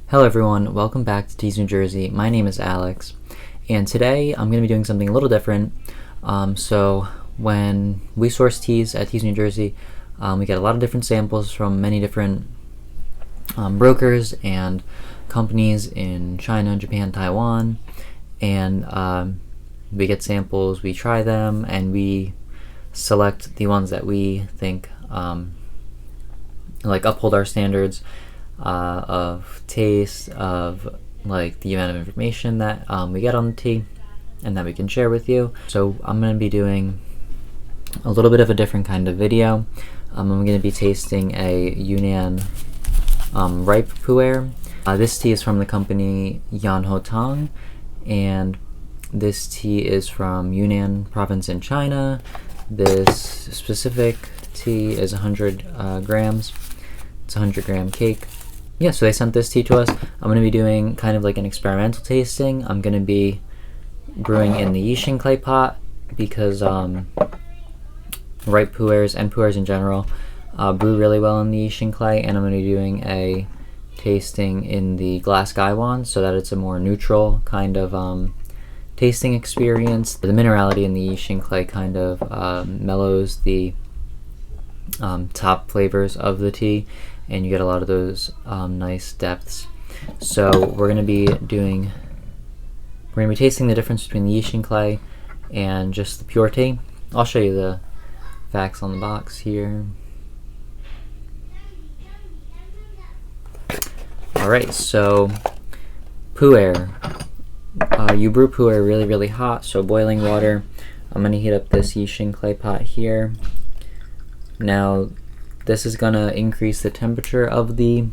Hello everyone, welcome back to Teas New Jersey. My name is Alex, and today I'm going to be doing something a little different. So when we source teas at Teas New Jersey, we get a lot of different samples from many different brokers and companies in China, Japan, Taiwan, and we get samples, we try them, and we select the ones that we think uphold our standards of taste, of like the amount of information that we get on the tea and that we can share with you. So I'm going to be doing a little bit of a different kind of video. I'm going to be tasting a Yunnan Ripe Puerh. This tea is from the company Yan Hou Tea, and this tea is from Yunnan province in China. This specific tea is 100 grams. It's a 100-gram cake. Yeah, so they sent this tea to us. I'm going to be doing kind of like an experimental tasting. I'm going to be brewing in the Yixing Clay pot because Ripe Puerhs and Puerhs in general brew really well in the Yixing Clay, and I'm going to be doing a tasting in the glass gaiwan so that it's a more neutral kind of tasting experience. The minerality in the Yixing Clay kind of mellows the top flavors of the tea, and you get a lot of those nice depths. So we're going to be tasting the difference between the Yixing Clay and just the pure tea. I'll show you the facts on the box here. Alright, so Puerh. You brew Puerh really hot, so boiling water. I'm going to heat up this Yixing Clay pot here. Now, this is going to increase the temperature of the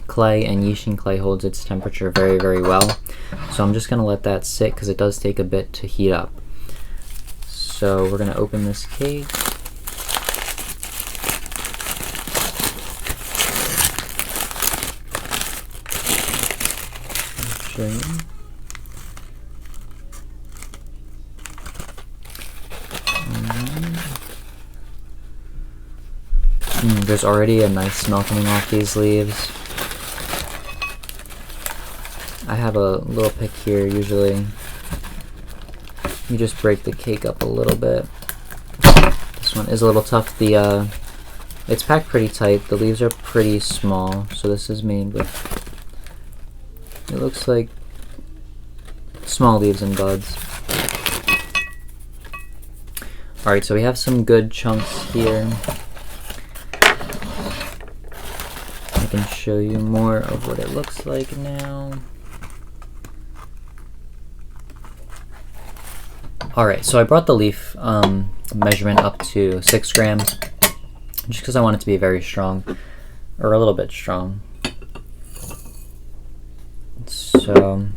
clay, and Yixing Clay holds its temperature very well. So I'm just going to let that sit because it does take a bit to heat up. So we're going to open this cake. Show you. There's already a nice smell coming off these leaves. I have a little pick here. Usually you just break the cake up a little bit. This one is a little tough. It's packed pretty tight. The leaves are pretty small, so this is made with, it looks like small leaves and buds. Alright, so we have some good chunks here. I can show you more of what it looks like now. Alright, so I brought the leaf measurement up to 6 grams just because I want it to be very strong, or a little bit strong. So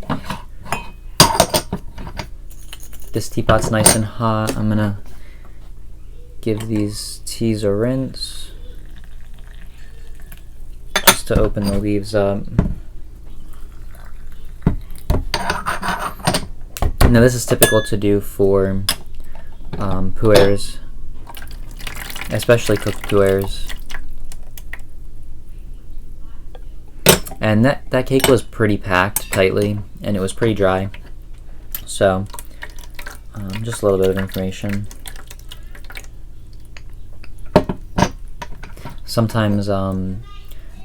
this teapot's nice and hot. I'm gonna give these teas a rinse just to open the leaves up. Now this is typical to do for Puerhs, especially cooked Puerhs. And that cake was pretty packed tightly, and it was pretty dry. So just a little bit of information. Sometimes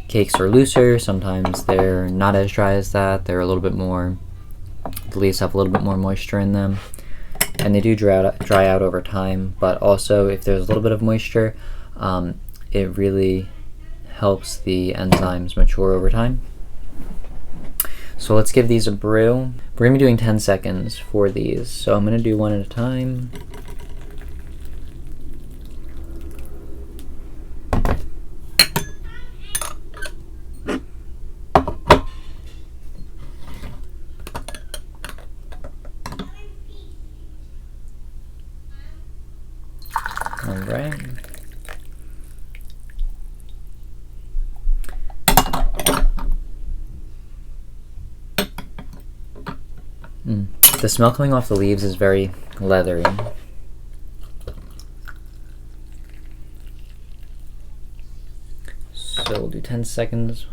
cakes are looser, sometimes they're not as dry as that. They're a little bit more, the leaves have a little bit more moisture in them, and they do dry out over time. But also, if there's a little bit of moisture, it really helps the enzymes mature over time. So let's give these a brew. We're going to be doing 10 seconds for these, so I'm going to do one at a time. Alright. The smell coming off the leaves is very leathery. So we'll do 10 seconds.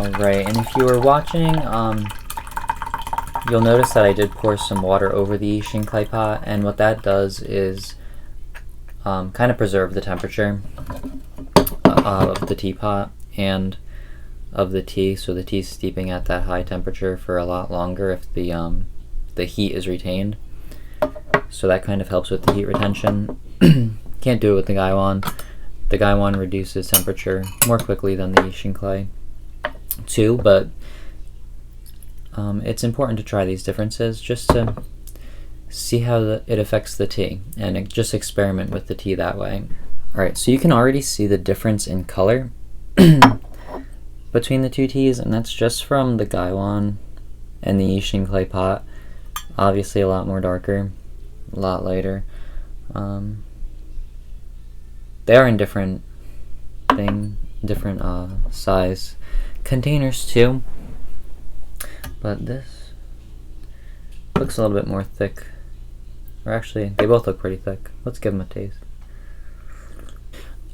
Alright, and if you were watching, you'll notice that I did pour some water over the Yixing clay pot, and what that does is kind of preserve the temperature of the teapot and of the tea, so the tea is steeping at that high temperature for a lot longer if the heat is retained. So that kind of helps with the heat retention. Can't do it with the Gaiwan. The Gaiwan reduces temperature more quickly than the Yixing clay too, but it's important to try these differences just to see how it affects the tea, and just experiment with the tea that way. Alright, so you can already see the difference in color between the two teas, and that's just from the Gaiwan and the Yixing clay pot. Obviously a lot more darker, a lot lighter. They are in different size containers too, but this looks a little bit more thick. Or actually, they both look pretty thick. Let's give them a taste.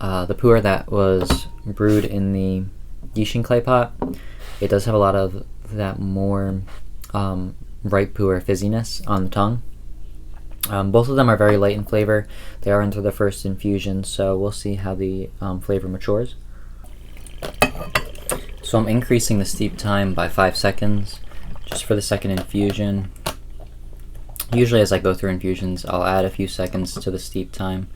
The pu'er that was brewed in the Yixing clay pot, it does have a lot of that more ripe pu'er fizziness on the tongue. Both of them are very light in flavor. They are into the first infusion, so we'll see how the flavor matures. So I'm increasing the steep time by 5 seconds just for the second infusion. Usually as I go through infusions, I'll add a few seconds to the steep time.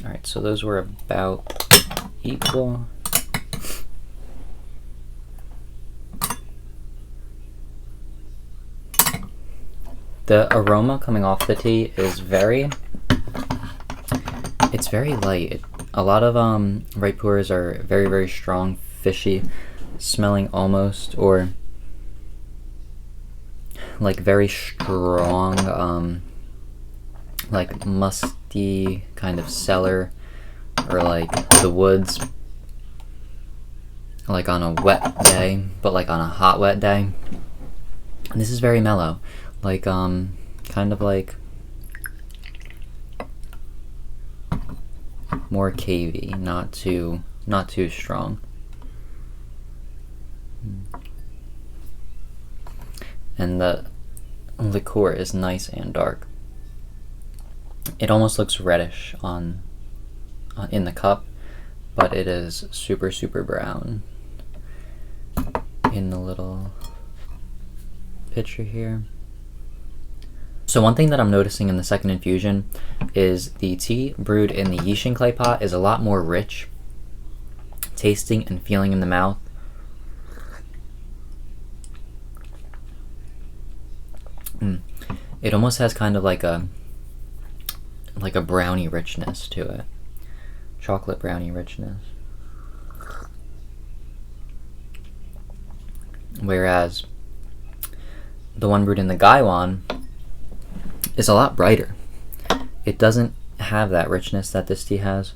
Alright, so those were about equal. The aroma coming off the tea is very light. A lot of Ripe Pu'ers are very, very strong, fishy, smelling almost, or like very strong, like musty kind of cellar, or like the woods, like on a wet day, but like on a hot wet day. And this is very mellow, like kind of like more cavey, not too strong. And the liqueur is nice and dark. It almost looks reddish in the cup, but it is super, super brown in the little picture here. So one thing that I'm noticing in the second infusion is the tea brewed in the Yixing clay pot is a lot more rich, tasting and feeling in the mouth. It almost has kind of like a brownie richness to it, chocolate brownie richness. Whereas the one brewed in the Gaiwan is a lot brighter. It doesn't have that richness that this tea has.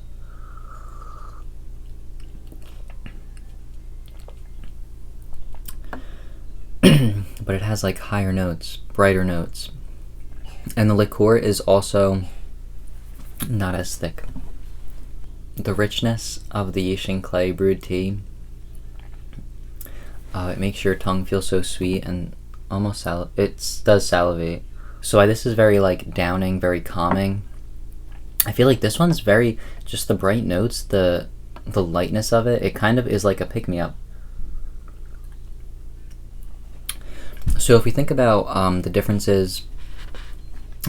But it has like higher notes, brighter notes. And the liqueur is also not as thick. The richness of the Yixing clay brewed tea, it makes your tongue feel so sweet and almost it does salivate. So this is very like downing, very calming. I feel like this one's very, just the bright notes, the lightness of it, it kind of is like a pick-me-up. So if we think about the differences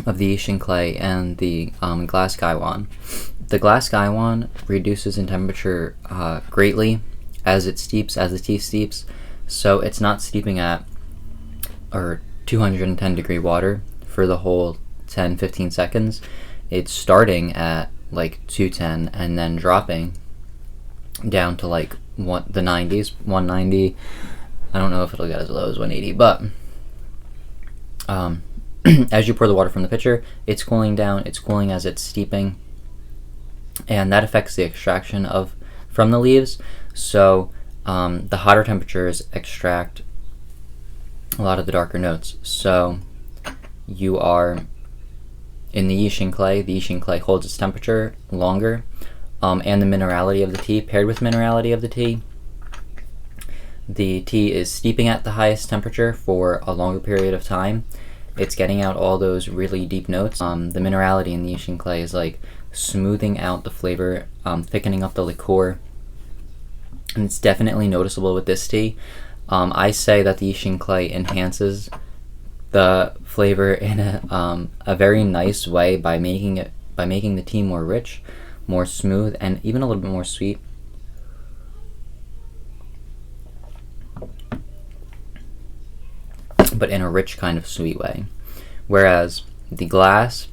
of the Yixing clay and the glass Gaiwan, the glass Gaiwan reduces in temperature greatly as the tea steeps. So it's not steeping at 210 degree water for the whole 10-15 seconds. It's starting at like 210 and then dropping down to like the 90s, 190. I don't know if it'll get as low as 180, but as you pour the water from the pitcher, it's cooling down, it's cooling as it's steeping, and that affects the extraction from the leaves. So the hotter temperatures extract a lot of the darker notes. So in the Yixing clay holds its temperature longer, and the minerality of the tea, paired with minerality of the tea is steeping at the highest temperature for a longer period of time. It's getting out all those really deep notes. The minerality in the Yixing clay is like smoothing out the flavor, thickening up the liqueur, and it's definitely noticeable with this tea. I say that the Yixing clay enhances the flavor in a very nice way by making the tea more rich, more smooth, and even a little bit more sweet. But in a rich kind of sweet way. Whereas the glass,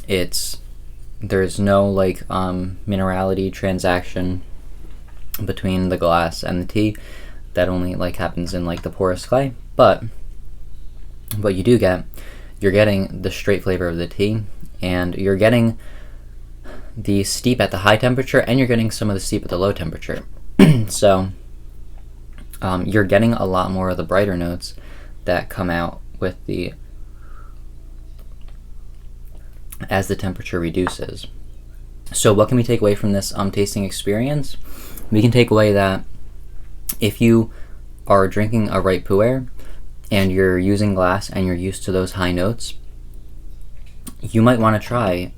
there's no like minerality transaction between the glass and the tea. That only like happens in like the porous clay. But what you're getting the straight flavor of the tea, and you're getting the steep at the high temperature, and you're getting some of the steep at the low temperature. So you're getting a lot more of the brighter notes that come out with as the temperature reduces. So what can we take away from this tasting experience? We can take away that if you are drinking a Ripe Puerh and you're using glass and you're used to those high notes, you might want to try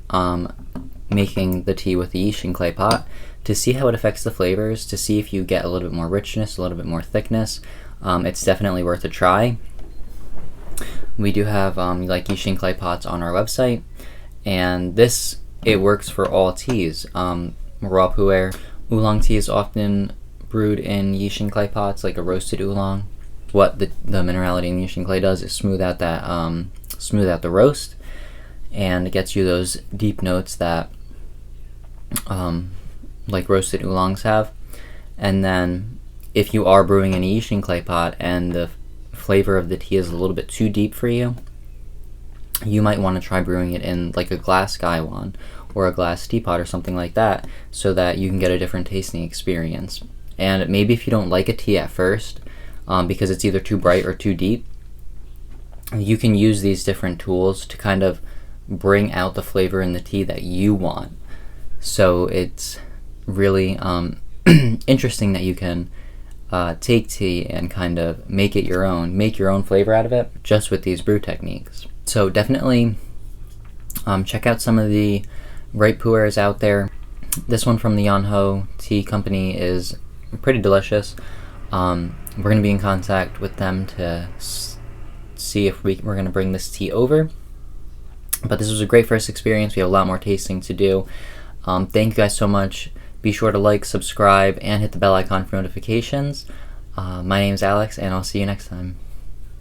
making the tea with the Yixing clay pot to see how it affects the flavors, to see if you get a little bit more richness, a little bit more thickness. It's definitely worth a try. We do have like Yixing clay pots on our website, and it works for all teas. Raw Puerh oolong tea is often brewed in Yixing clay pots, like a roasted oolong. What the minerality in Yixing clay does is smooth out the roast, and it gets you those deep notes that like roasted oolongs have. And then if you are brewing in a Yixing clay pot and the flavor of the tea is a little bit too deep for you, you might want to try brewing it in like a glass gaiwan or a glass teapot or something like that, so that you can get a different tasting experience. And maybe if you don't like a tea at first, because it's either too bright or too deep, you can use these different tools to kind of bring out the flavor in the tea that you want. So it's really interesting that you can take tea and kind of make your own flavor out of it just with these brew techniques. So definitely check out some of the Ripe Puerhs out there. This one from the Yan Hou Tea company is pretty delicious. We're going to be in contact with them to see if we're going to bring this tea over. But this was a great first experience. We have a lot more tasting to do. Thank you guys so much. Be sure to like, subscribe, and hit the bell icon for notifications. My name's Alex, and I'll see you next time.